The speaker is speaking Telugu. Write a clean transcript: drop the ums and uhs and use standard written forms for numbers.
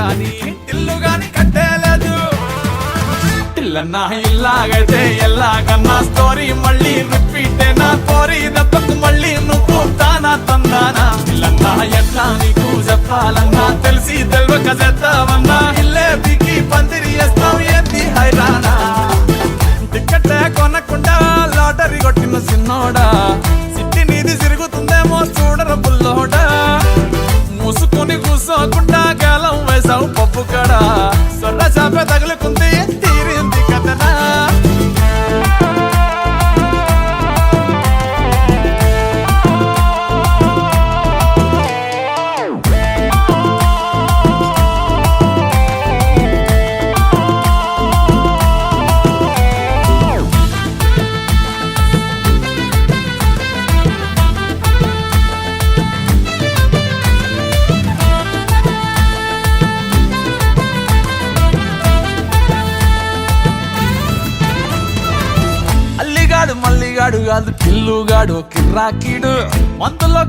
గాని ఇల్లు గాని కట్టేలేదు. ఇల్లన్నా ఇల్లాగైతే ఎల్లాగన్నా స్టోరీ మళ్ళీ రిపీట్ నా కోరి దెబ్బకు మళ్ళీ నువ్వు తానా తందానా. ఇల్లన్నా ఎట్లా నీకు చెప్పాలన్నా తెలిసి తెల్వక చేద్దామన్నా ఇల్లే బిగి పందిరి వేస్తావు ఏంది హైరానా. టికెట్లే కొనకుండా లాటరీ కొట్టిన సిన్నోడా సిట్టి నీది తిరుగుతుందేమో చూడర బుల్లోడా. మూసుకొని కూసోకుండా గాలం వేసావు పప్పు కడ సొర్ర చాప తగులుకుంది తీరింది కథనా. మల్లిగాడు కాదు కిల్లుగాడు కిర్రాకీడు మందులో